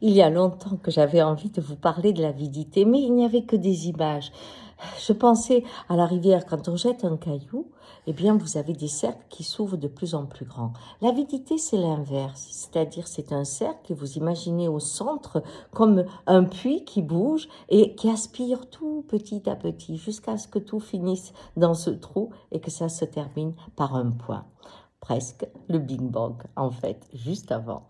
Il y a longtemps que j'avais envie de vous parler de l'avidité, mais il n'y avait que des images. Je pensais à la rivière, quand on jette un caillou, eh bien vous avez des cercles qui s'ouvrent de plus en plus grands. L'avidité, c'est l'inverse, c'est-à-dire c'est un cercle que vous imaginez au centre comme un puits qui bouge et qui aspire tout petit à petit jusqu'à ce que tout finisse dans ce trou et que ça se termine par un point. Presque le Big Bang, en fait, juste avant.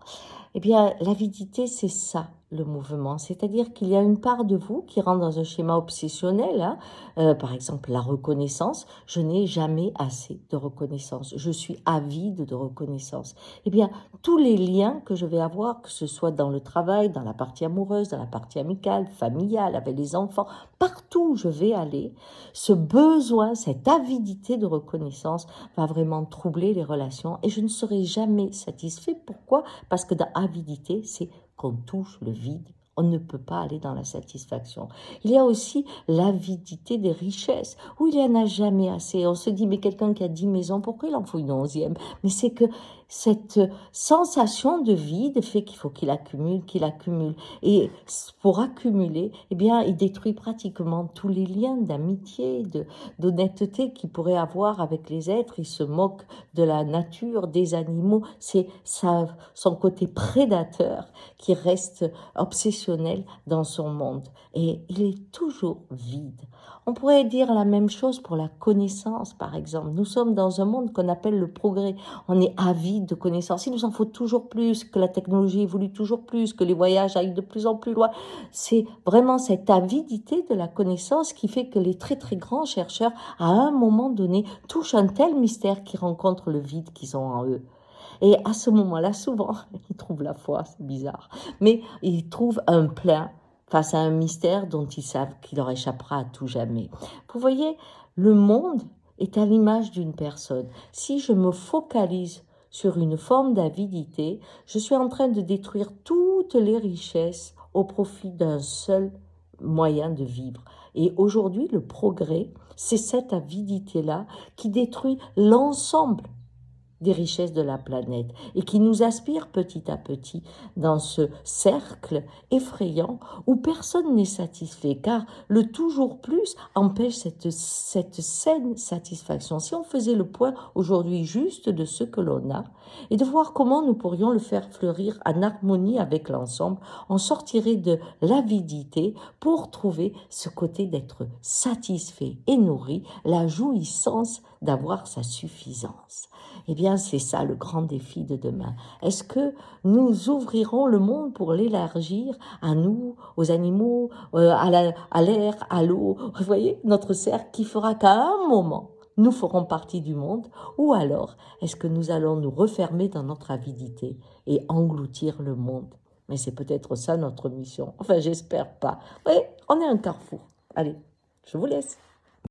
Eh bien, l'avidité, c'est ça, le mouvement. C'est-à-dire qu'il y a une part de vous qui rentre dans un schéma obsessionnel. Hein. Par exemple, la reconnaissance. Je n'ai jamais assez de reconnaissance. Je suis avide de reconnaissance. Eh bien, tous les liens que je vais avoir, que ce soit dans le travail, dans la partie amoureuse, dans la partie amicale, familiale, avec les enfants, partout où je vais aller, ce besoin, cette avidité de reconnaissance va vraiment troubler les relations et je ne serai jamais satisfait. Pourquoi? Parce que dans avidité, c'est qu'on touche le vide. On ne peut pas aller dans la satisfaction. Il y a aussi l'avidité des richesses, où il n'y en a jamais assez. On se dit, mais quelqu'un qui a 10 maisons, pourquoi il en faut une 11e? Mais c'est que cette sensation de vide fait qu'il faut qu'il accumule, qu'il accumule. Et pour accumuler, eh bien, il détruit pratiquement tous les liens d'amitié, d'honnêteté qu'il pourrait avoir avec les êtres. Il se moque de la nature, des animaux. C'est son côté prédateur qui reste obsessionnel dans son monde. Et il est toujours vide. On pourrait dire la même chose pour la connaissance, par exemple. Nous sommes dans un monde qu'on appelle le progrès. On est avide de connaissances. Il nous en faut toujours plus, que la technologie évolue toujours plus, que les voyages aillent de plus en plus loin. C'est vraiment cette avidité de la connaissance qui fait que les très très grands chercheurs, à un moment donné, touchent un tel mystère qu'ils rencontrent le vide qu'ils ont en eux. Et à ce moment-là, souvent, ils trouvent la foi, c'est bizarre, mais ils trouvent un plein face à un mystère dont ils savent qu'il leur échappera à tout jamais. Vous voyez, le monde est à l'image d'une personne. Si je me focalise sur une forme d'avidité, je suis en train de détruire toutes les richesses au profit d'un seul moyen de vivre. Et aujourd'hui, le progrès, c'est cette avidité-là qui détruit l'ensemble des richesses de la planète et qui nous aspire petit à petit dans ce cercle effrayant où personne n'est satisfait car le toujours plus empêche cette saine satisfaction. Si on faisait le point aujourd'hui juste de ce que l'on a et de voir comment nous pourrions le faire fleurir en harmonie avec l'ensemble, on sortirait de l'avidité pour trouver ce côté d'être satisfait et nourri, la jouissance d'avoir sa suffisance. Eh bien, c'est ça le grand défi de demain. Est-ce que nous ouvrirons le monde pour l'élargir à nous, aux animaux, à l'air, à l'eau? Vous voyez, notre cercle qui fera qu'à un moment, nous ferons partie du monde, ou alors est-ce que nous allons nous refermer dans notre avidité et engloutir le monde? Mais c'est peut-être ça notre mission. Enfin, j'espère pas. Oui, on est un carrefour. Allez, je vous laisse.